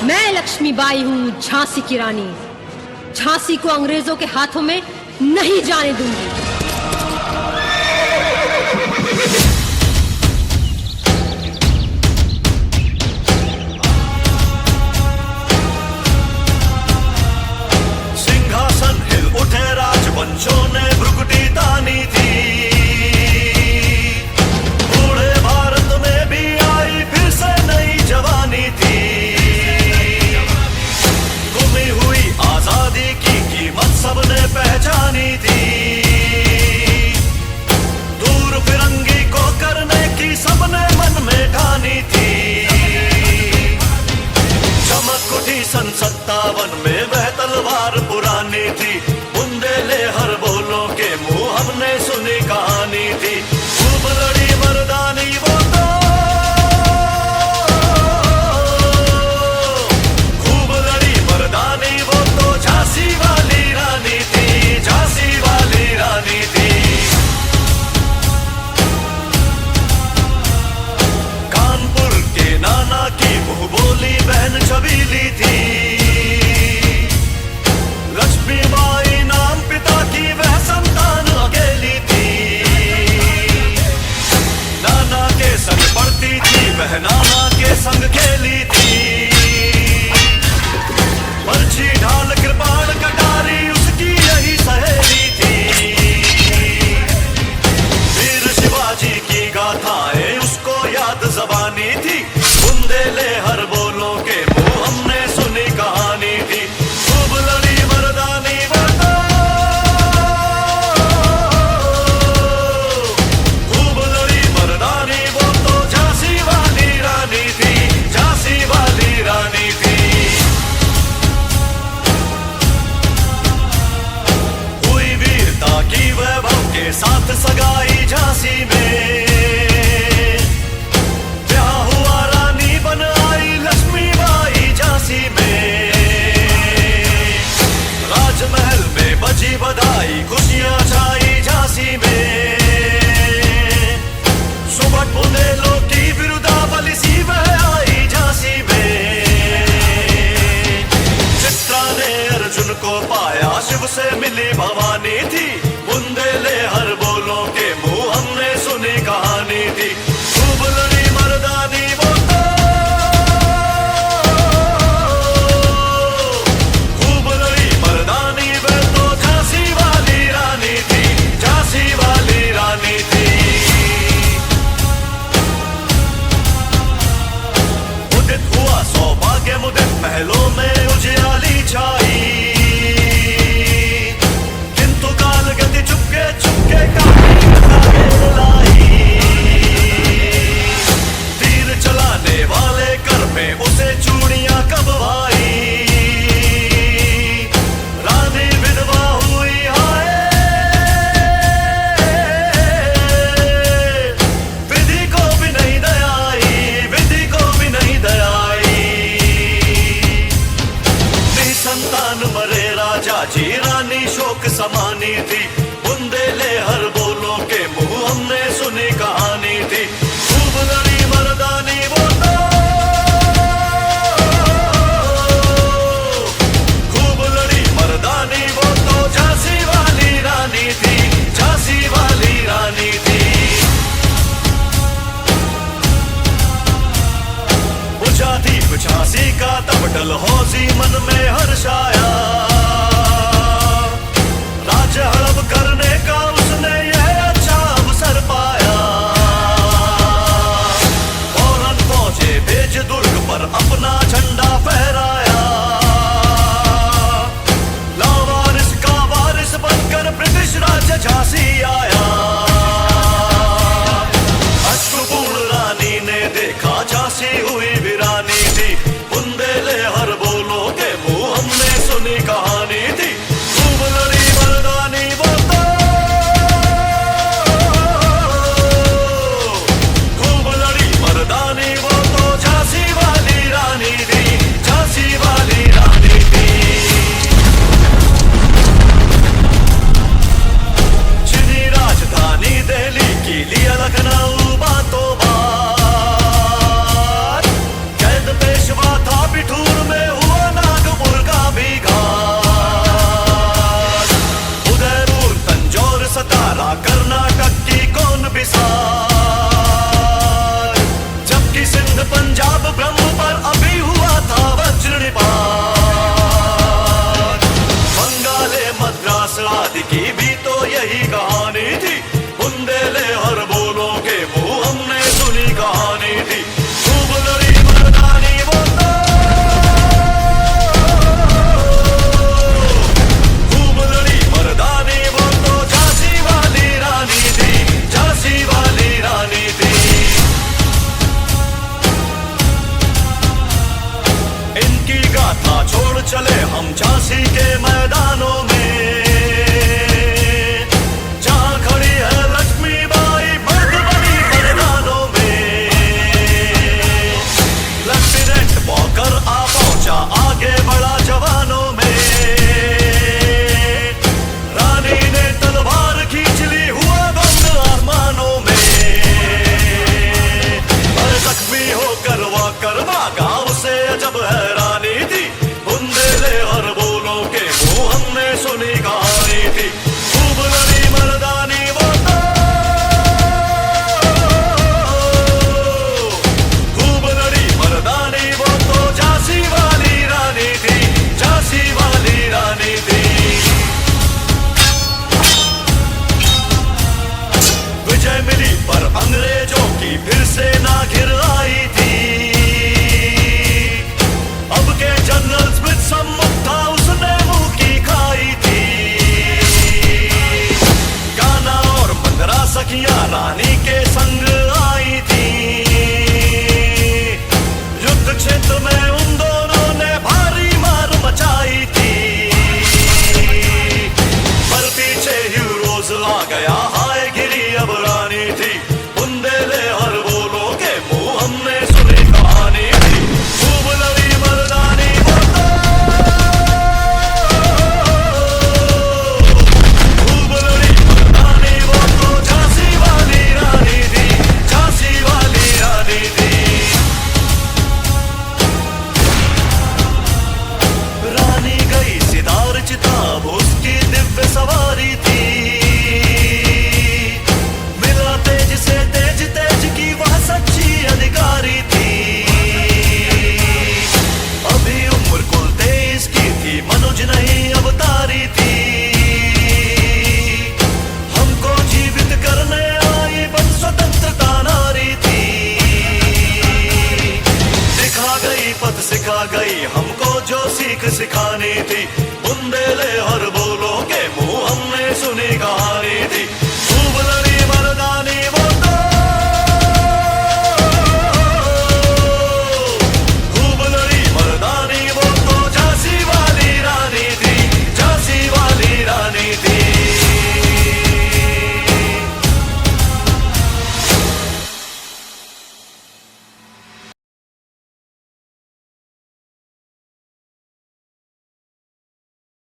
मैं लक्ष्मीबाई हूं, झांसी की रानी। झांसी को अंग्रेजों के हाथों में नहीं जाने दूंगी। सिंहासन हिल उठे, राजवंशों ने भ्रुकुटी तानी थी। बूढ़े भारत में भी आई फिर से नई जवानी थी। गुमी हुई आजादी की कीमत सबने पहचानी थी। दूर फिरंगी को करने की सबने मन में ठानी थी। चमक उठी सन 57 में वह तलवार पुरानी थी। बुंदेले हर बोलों के मुंह हमने सुनी कहानी थी। खूब लड़ी मर्दानी वो तो, खूब लड़ी मर्दानी वो तो झांसी वाली रानी थी, झांसी वाली रानी थी। कानपुर के नाना की मुंह बोली बहन छबीली थी। लक्ष्मीबाई नाम पिता की वह संतान अकेली थी। नाना के संग पढ़ती थी वह, नाना के संग खेली थी। बर्छी ढाल कृपाण कटारी उसकी यही सहेली थी। वीर शिवाजी की गाथाएं उसको याद ज़बानी थी। बुंदेले हर बोलों के मुंह हमने सुनी कहानी थी। खूब लड़ी मर्दानी वो तो, खूब लड़ी मर्दानी वो तो झांसी वाली रानी थी, झांसी वाली रानी थी। हुई वीरता की वैभव के साथ सगाई झांसी में। ब्याह हुआ रानी बन आई लक्ष्मीबाई झांसी में। राजमहल में बजी बधाई, खुशियां छाई झांसी में। सुबह बुंदेलों की बिरुदावली सी वह आई झांसी में। चित्रा ने अर्जुन को पाया, शिव से मिली भवानी थी। बुंदेले हर बोलों के मुंह हमने सुनी कहानी थी। खूब लड़ी मर्दानी वो तो, खूब लड़ी मर्दानी वो तो झांसी वाली रानी थी, झांसी वाली रानी थी। उदित हुआ सौभाग्य मुदित, महलों में उजियाली छाई। किंतु काल गति चुपके चुपके काफी लाई। तीर चलाने वाले कर में उसे चूड़ियां कब भाई। रानी विधवा हुई हाय, विधि को भी नहीं दयाई, विधि को भी नहीं दयाई। निसंतान मरे राजा जी, रानी शोक समानी थी। बुंदेले हर बोलों के मुंह हमने सुनी कहानी थी। खूब लड़ी मर्दानी वो तो, खूब लड़ी मर्दानी वो तो झांसी वाली रानी थी, झांसी वाली रानी थी। बुझा दीप झांसी का तब डलहौजी मन में हर्षाया। राज्य हड़प करने का उसने यह अच्छा अवसर पाया। आदि की भी तो यही कहानी थी। बुंदेले हर बोलों के मुंह हमने सुनी कहानी थी। खूब लड़ी मर्दानी वो तो, खूब लड़ी मर्दानी वो तो झांसी वाली रानी थी, झांसी वाली रानी थी। इनकी गाथा छोड़ चले हम झांसी के मैदानों में, जहां खड़ी है लक्ष्मीबाई बड़ी बड़ी मैदानों में। लेफ्टिनेंट वॉकर आ पहुंचा आगे बढ़ा जवानों में, रानी ने तलवार खींच ली हुआ बंद आसमानों में। और जख्मी होकर वॉकर भागा उसे अजब हैरानी थी। बुंदेले हर बोलों के मुंह हमने सुनी कहानी थी। खूब लड़ी मर्दानी वो तो, खूब लड़ी मर्दानी वो तो झांसी वाली रानी थी, झांसी वाली रानी थी। विजय मिली पर अंग्रेजों की फिर सेना घिर आई थी। अब के जनरल स्मिथ सम्मुख था, उसने मुंह की खाई थी। गाना और मंदरा सखियां रानी के संग आई थी। युद्ध क्षेत्र में उन दोनों ने भारी मार मचाई थी। पर पीछे हीरोज ला गया, हाय गिरी अब रानी थी। बुंदेले हर बोलो के मुंह हमने सुनी कहानी थी। खूब लड़ी मर्दानी वो तो, खूब लड़ी मर्दानी वो तो झांसी वाली रानी थी, झांसी वाली रानी थी। रानी गई सितार चिताब उसकी दिव्य सवारी थी। मिला तेज से तेज, तेज की वह सच्ची अधिकारी थी। अभी उम्र कुल 23 की थी, मनुज नहीं अवतारी थी। हमको जीवित करने आई बन स्वतंत्रता नारी थी। दिखा गई पथ सिखा गई हमको जो सीख सिखानी थी। बुंदेले हर बोलों के मुंह हमने सुनी कहानी थी।